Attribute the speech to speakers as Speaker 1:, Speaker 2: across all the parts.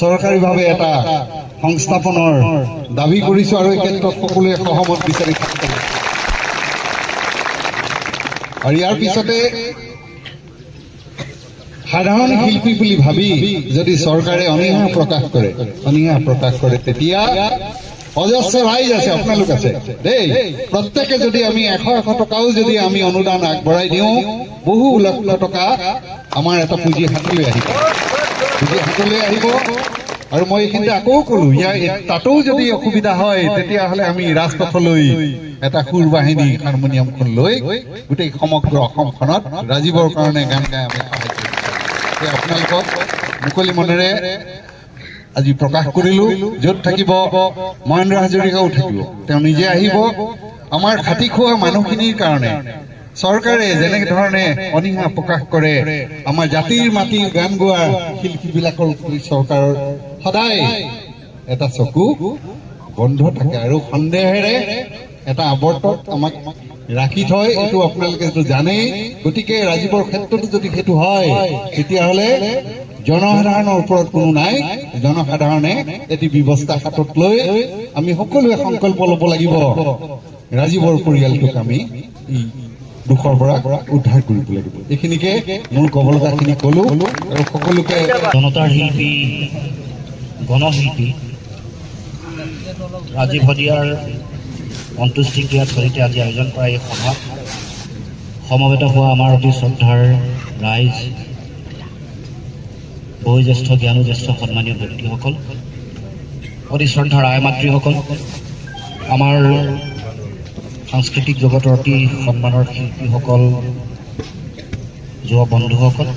Speaker 1: চৰকাৰীভাৱে এটা সংস্থাপনৰ দাবী কৰিছো আৰু এই ক্ষেত্ৰত সকলোৱে সহমত বিচাৰি থাকিব। আৰু ইয়াৰ পিছতে সাধাৰণ শিল্পী বুলি ভাবি যদি চৰকাৰে অনীহা প্ৰকাশ কৰে তেতিয়া অজস্ৰ ৰাইজ আছে, আপোনালোক আছে দেই, প্ৰত্যেকে যদি আমি 100 টকাও যদি আমি অনুদান আগবঢ়াই দিওঁ, বহু লক্ষ টকা আমাৰ এটা পুঁজি হাতলৈ আহিব। আৰু মই এইখিনিতে আকৌ কলো, তাতো যদি অসুবিধা হয় তেতিয়াহ'লে আমি ৰাজপথলৈ এটা সুৰ বাহিনী হাৰমনিয়ামখন লৈ গোটেই সমগ্ৰ অসমখনত ৰাজীৱৰ কাৰণে গান গাই আমি সহায় কৰিম। আপোনালোকক মুকলি মনেৰে আজি প্ৰকাশ কৰিলো। য'ত থাকিব মহেন্দ্ৰ হাজৰিকাও থাকিব, তেওঁ নিজে আহিব। আমাৰ খাটি খোৱা মানুহখিনিৰ কাৰণে চৰকাৰে যেনে ধৰণে অনীহা প্ৰকাশ কৰে, আমাৰ জাতিৰ মাটিৰ গান গোৱা শিল্পীবিলাকৰ চৰকাৰৰ সদায় এটা চকু বন্ধ থাকে আৰু সন্দেহেৰে এটা আৱৰ্তত আমাক ৰাখি থয়, এইটো আপোনালোকে জানেই। গতিকে ৰাজীৱৰ ক্ষেত্ৰতো যদি সেইটো হয় তেতিয়াহ'লে জনসাধাৰণৰ ওপৰত কোনো নাই, জনসাধাৰণে এটি ব্যৱস্থা হাতত লৈ আমি সকলোৱে সংকল্প ল'ব লাগিব, ৰাজীৱৰ পৰিয়ালটোক আমি দুখৰ পৰা উদ্ধাৰ কৰিব লাগিব। এইখিনিকে মোৰ ক'ব লগাখিনি ক'লো আৰু সকলোকে
Speaker 2: জনতাৰ শিল্পী গণশিল্পী ৰাজীৱ শদিয়াৰ অন্ত্যেষ্টিক্ৰিয়াত সৈতে আজি আয়োজন কৰা এই সভাত সমবেত হোৱা আমাৰ অতি শ্ৰদ্ধাৰ ৰাইজ, বয়োজ্যেষ্ঠ জ্ঞানোজ্যেষ্ঠ সন্মানীয় ব্যক্তিসকল, অতি শ্ৰদ্ধাৰ আই মাতৃসকল, আমাৰ সাংস্কৃতিক জগতৰ অতি সন্মানৰ শিল্পীসকল, যুৱ বন্ধুসকল,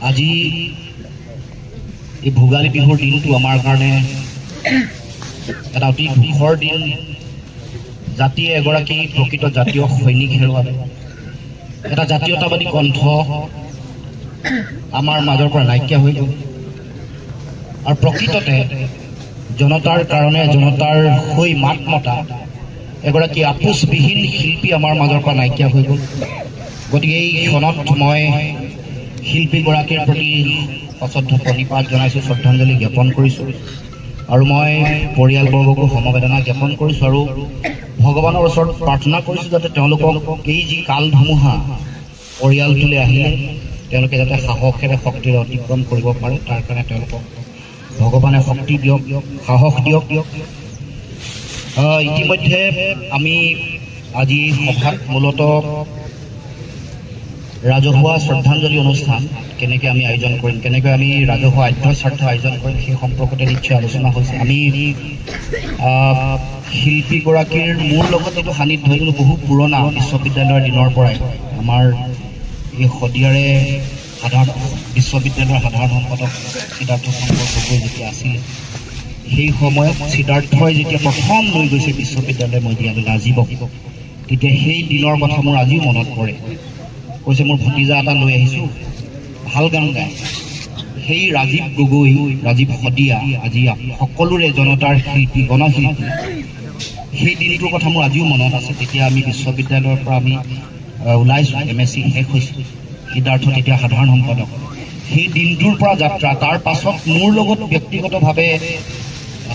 Speaker 2: আজি এই ভোগালী বিহুৰ দিনটো আমাৰ কাৰণে এটা অতি দুখৰ দিন। জাতিয়ে এগৰাকী প্ৰকৃত জাতীয় সৈনিক হেৰুৱালে, এটা জাতীয়তাবাদী কণ্ঠ আমাৰ মাজৰ পৰা নাইকিয়া হৈ গ'ল। আৰু প্ৰকৃততে জনতাৰ কাৰণে, জনতাৰ হৈ মাত মতা এগৰাকী আপোচবিহীন শিল্পী আমাৰ মাজৰ পৰা নাইকিয়া হৈ গ'ল। গতিকে এই ক্ষণত মই শিল্পীগৰাকীৰ প্ৰতি সশ্ৰদ্ধ প্ৰণিপাত জনাইছোঁ, শ্ৰদ্ধাঞ্জলি জ্ঞাপন কৰিছোঁ। আৰু মই পৰিয়ালবৰ্গকো সমবেদনা জ্ঞাপন কৰিছোঁ আৰু ভগৱানৰ ওচৰত প্ৰাৰ্থনা কৰিছোঁ যাতে তেওঁলোকক এই যি কাল ধুমুহা পৰিয়ালটোলৈ আহিলে তেওঁলোকে যাতে সাহসেৰে শক্তিৰে অতিক্ৰম কৰিব পাৰে, তাৰ কাৰণে তেওঁলোকক ভগৱানে শক্তি দিয়ক, সাহস দিয়ক। ইতিমধ্যে আমি আজি সভাত মূলতঃ ৰাজহুৱা শ্ৰদ্ধাঞ্জলি অনুষ্ঠান কেনেকৈ আমি আয়োজন কৰিম, কেনেকৈ আমি ৰাজহুৱা আদ্য স্বাৰ্থ আয়োজন কৰিম, সেই সম্পৰ্কতে নিশ্চয় আলোচনা হৈছে। আমি শিল্পীগৰাকীৰ মোৰ লগত এইটো সান্নিধ্য কিন্তু বহু পুৰণা, বিশ্ববিদ্যালয়ৰ দিনৰ পৰাই আমাৰ এই শদিয়াৰে বিশ্ববিদ্যালয়ৰ সাধাৰণ সম্পাদক সিদ্ধাৰ্থ শংকৰ গগৈ যেতিয়া আছিল, সেই সময়ত সিদ্ধাৰ্থই যেতিয়া প্ৰথম লৈ গৈছে বিশ্ববিদ্যালয় মজিয়ালৈ ৰাজীৱক, তেতিয়া সেই দিনৰ কথা মোৰ আজিও মনত পৰে। কৈছে মোৰ ভতিজা এটা লৈ আহিছোঁ, ভাল গান গায়। সেই ৰাজীৱ গগৈ, ৰাজীৱ শদিয়া আজি সকলোৰে জনতাৰ শিল্পী, গণশিল্পী, সেই দিনটোৰ কথা মোৰ আজিও মনত আছে। তেতিয়া আমি বিশ্ববিদ্যালয়ৰ পৰা আমি ওলাইছোঁ, MSc শেষ হৈছোঁ, সিদ্ধাৰ্থ তেতিয়া সাধাৰণ সম্পাদক। সেই দিনটোৰ পৰা যাত্ৰা, তাৰ পাছত মোৰ লগত ব্যক্তিগতভাৱে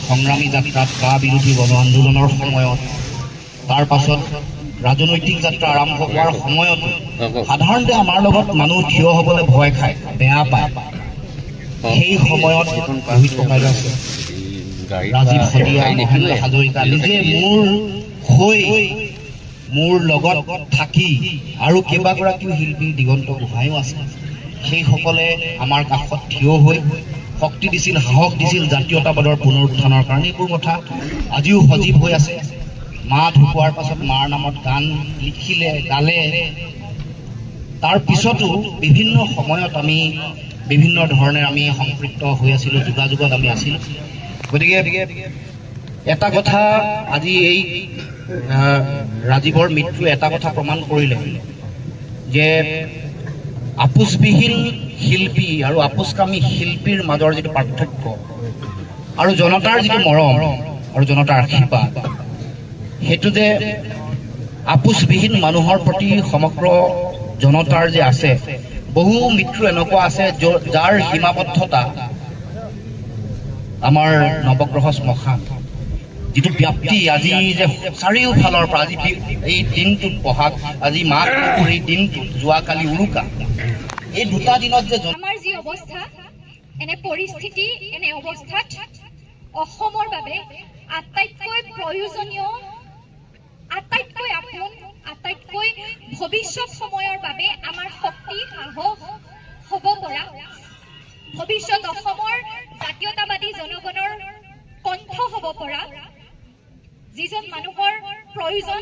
Speaker 2: সংগ্ৰামী যাত্ৰাত বা বিৰোধী গণ আন্দোলনৰ সময়ত, তাৰ পাছত ৰাজনৈতিক যাত্ৰা আৰম্ভ হোৱাৰ সময়ত সাধাৰণতে আমাৰ লগত মানুহ থিয় হ'বলৈ ভয় খায়, বেয়া পায়। সেই সময়ত ৰোহিত ককাইদেউ আছে, ৰাজীৱ শদিয়া, মহেন্দ্ৰ হাজৰিকা নিজে মোৰ লগত থাকি, আৰু কেইবাগৰাকীও শিল্পী, দিগন্ত গোহাঁইও আছে, সেইসকলে আমাৰ কাষত থিয় হৈ শক্তি দিছিল, সাহস দিছিল জাতীয়তাবাদৰ পুনৰুত্থানৰ কাৰণে। এইবোৰ কথা আজিও সজীৱ হৈ আছে। মা ঢুকোৱাৰ পাছত মাৰ নামত গান লিখিলে, গালে। তাৰ পিছতো বিভিন্ন সময়ত আমি বিভিন্ন ধৰণে আমি সম্পৃক্ত হৈ আছিলোঁ, যোগাযোগত আমি আছিলোঁ। গতিকে এটা কথা আজি এই ৰাজীৱৰ মৃত্যু এটা কথা প্ৰমাণ কৰিলে যে আপোচবিহীন শিল্পী আৰু আপোচকামী শিল্পীৰ মাজৰ যিটো পাৰ্থক্য আৰু জনতাৰ যিটো মৰম আৰু জনতাৰ আশীৰ্বাদ, সেইটো যে আপোচবিহীন মানুহৰ প্ৰতি সমগ্ৰ জনতাৰ যে আছে, বহু মৃত্যু এনেকুৱা আছে যাৰ সীমাবদ্ধতা আমাৰ নৱগ্ৰহ শ্মশান, যিটো ব্যাপ্তি আজি যে চাৰিওফালৰ পৰা আজি এই দিনটোত বহাগ, আজি মাঘ বিহুৰ এই দিনটোত, যোৱাকালি উৰুকা, এই দুটা দিনত যে
Speaker 3: আমাৰ যি অৱস্থা, এনে পৰিস্থিতি, এনে অৱস্থাত অসমৰ বাবে আটাইতকৈ প্ৰয়োজনীয়, আটাইতকৈ আপোন, আটাইতকৈ ভৱিষ্যত সময়ৰ বাবে আমাৰ শক্তি, সাহস হ'ব পৰা, ভৱিষ্যত অসমৰ জাতীয়তাবাদী জনগণৰ কণ্ঠ হ'ব পৰা যিজন মানুহৰ প্ৰয়োজন,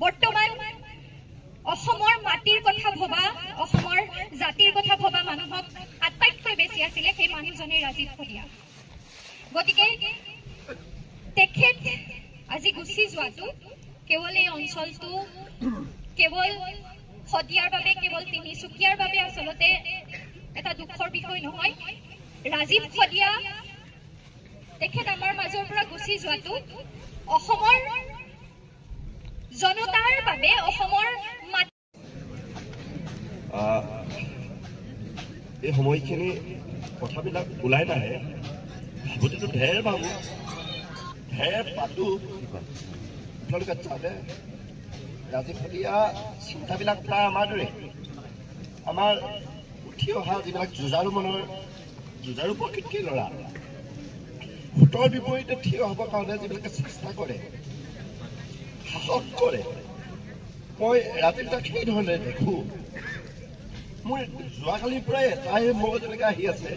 Speaker 3: বৰ্তমান অসমৰ মাটিৰ কথা ভবা, অসমৰ জাতিৰ কথা ভবা মানুহক আটাইতকৈ বেছি আছিলে, সেই মানুহজনেই ৰাজীৱ শদিয়া। গতিকে তেখেত আজি গুচি যোৱাটো কেৱল এই অঞ্চলটো, কেৱল শদিয়াৰ বাবে, কেৱল তিনিচুকীয়াৰ বাবে আচলতে এটা দুখৰ বিষয় নহয়। ৰাজীৱ শদিয়া তেখেত আমাৰ মাজৰ পৰা গুচি যোৱাটো অসমৰ জনতাৰ বাবে, অসমৰ
Speaker 4: এই সময়খিনি কথাবিলাক ওলাই নাহে, ভাবোঁতেতো ঢেৰ ভাবোঁ, ঢেৰ পাতোঁ। আপোনালোকে জানে ৰাজীৱ শদিয়া চিন্তাবিলাক প্ৰায় আমাৰ দৰে, আমাৰ উঠি অহা যিবিলাক যুঁজাৰু মনৰ, যুঁজাৰু প্ৰকৃতিৰ ল'ৰা, ভোটৰ বিপৰীতে থিয় হ'বৰ কাৰণে যিবিলাকে চেষ্টা কৰে, সাহস কৰে, মই ৰাজীৱ দাক সেইধৰণে দেখোঁ। মোৰ যোৱাকালিৰ পৰাই এটাই মগজলৈকে আহি আছে,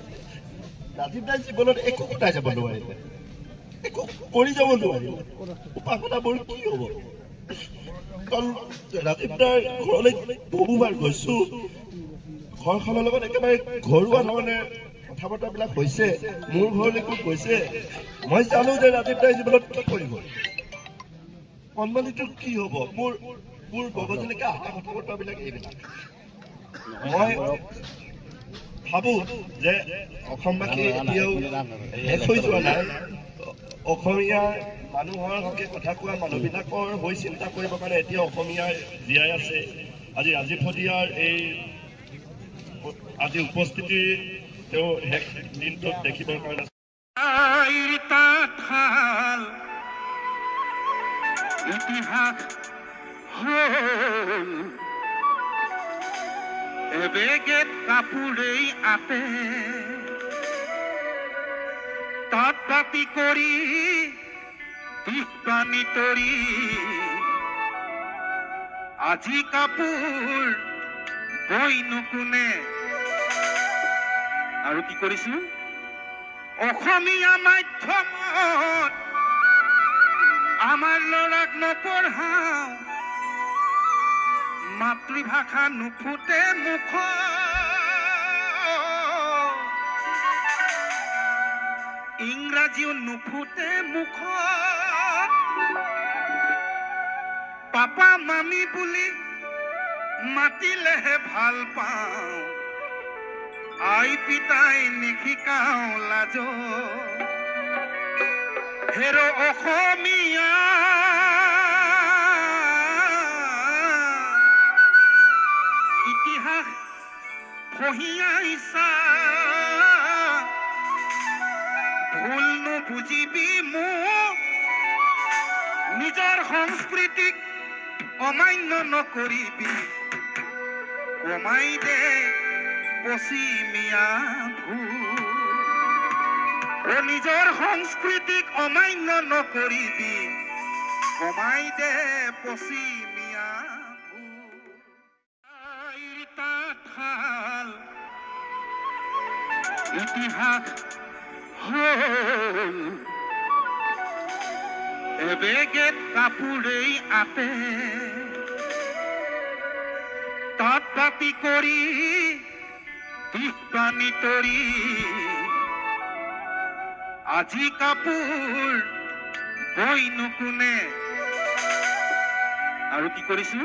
Speaker 4: ৰাজীৱ দাই জীৱনত একো গোটাই যাব নোৱাৰিলে, একো কৰি যাব নোৱাৰিলে, উপাসনাবোৰ কি হ'ব? কাৰণ ৰাজীৱ দাৰ ঘৰলৈ বহুবাৰ গৈছোঁ, ঘৰখনৰ লগত একেবাৰে ঘৰুৱা ধৰণে কথা বতৰাবিলাক হৈছে, মোৰ ঘৰলৈকো গৈছে। মই জানো যে ৰাজীৱ দাই জীৱনত কি কৰিব, কণমানিটো কি হ'ব, মোৰ মগজলৈকে অহা কথা বতৰাবিলাক এইবিলাক। মই ভাবোঁ যে অসমবাসী এতিয়াও শেষ হৈ যোৱা নাই। অসমীয়া মানুহৰ হকে কথা কোৱা মানুহবিলাকৰ হৈ চিন্তা কৰিবৰ কাৰণে এতিয়া অসমীয়াই জীয়াই আছে। আজি ৰাজীৱ শদিয়াৰ এই আজি উপস্থিতি তেওঁ শেষ দিনটোত দেখিবৰ কাৰণে
Speaker 5: ইতিহাস এবেগেত কাপোৰেই আতে তাত পাতি কৰি দিশ পানী তৰি আজি কাপোৰ বৈ নুকুনে। আৰু কি কৰিছো, অসমীয়া মাধ্যমত আমাৰ ল'ৰাক নপঢ়াও, মাতৃভাষা নুফুটে মুখ, ইংৰাজীও নুফুটে মুখ, পাপা মামী বুলি মাতিলেহে ভাল পাওঁ, আই পিতাই নিশিকাও লাজ, হেৰ' অসমীয়া ইতিহাস ফহিয়াইছা, ভুল নুবুজিবি মোক, নিজৰ সংস্কৃতিক অমান্য নকৰিবি, কমাই দে পশ্চিমীয়া ভুল, নিজৰ সংস্কৃতিক অমান্য নকৰিবি, কমাই দে পশ্চিমীয়া ভুল। তাঁতশাল ইতিহাস এবেগেত কাপোৰেই আতে তাত পাতি কৰি দিশ পানী তৰি আজি কাপোৰ বৈ নুকুনে। আৰু কি কৰিছো,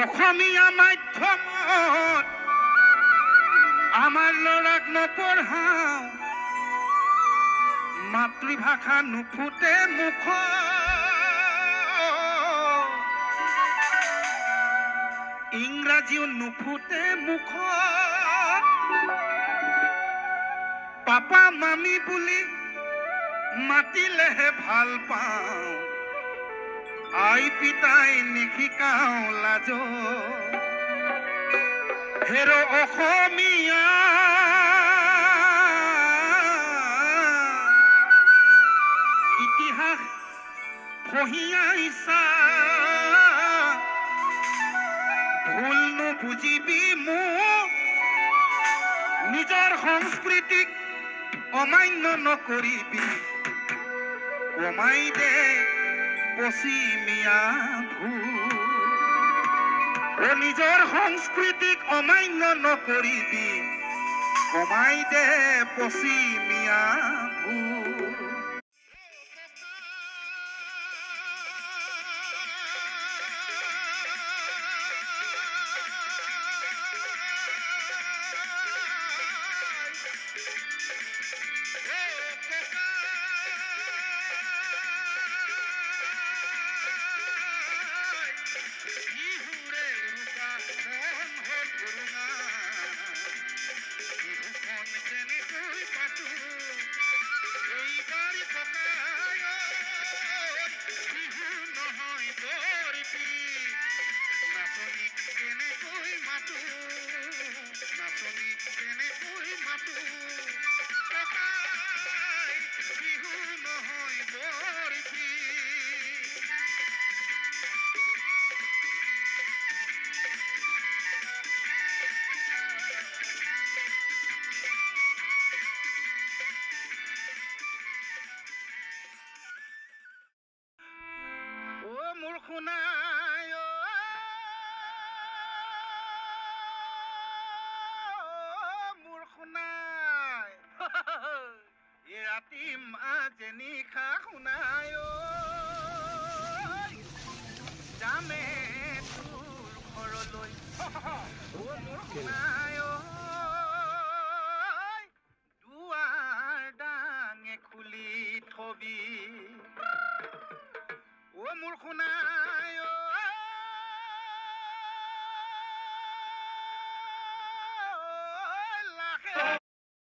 Speaker 5: অসমীয়া মাধ্যমত আমাৰ ল'ৰাক নপঢ়াও, মাতৃভাষা নুফুটে মুখ, ইংৰাজীও নুফুটে মুখত পাপা মামী বুলি মাতিলেহে ভাল পাওঁ আই পিতাই নিশিকাওঁ লাজ হেৰ অসমীয়া ইতিহাস ফহিয়াইছা ভুল নুবুজিবি মোক নিজৰ সংস্কৃতিক অমান্য নকৰিবি কমাই দে পশ্চিমীয়া ভুল নিজৰ সংস্কৃতিক অমান্য নকৰিবি কমাই দে পশ্চিমীয়া ভুল শুনাই মোৰ শুনাই এই ৰাতি মাজে নিশা শুনাই যামে তোৰ ঘৰলৈ মোৰ শুনাই দুৱাৰ ডাঙে খুলি থবি মোৰ শুনাই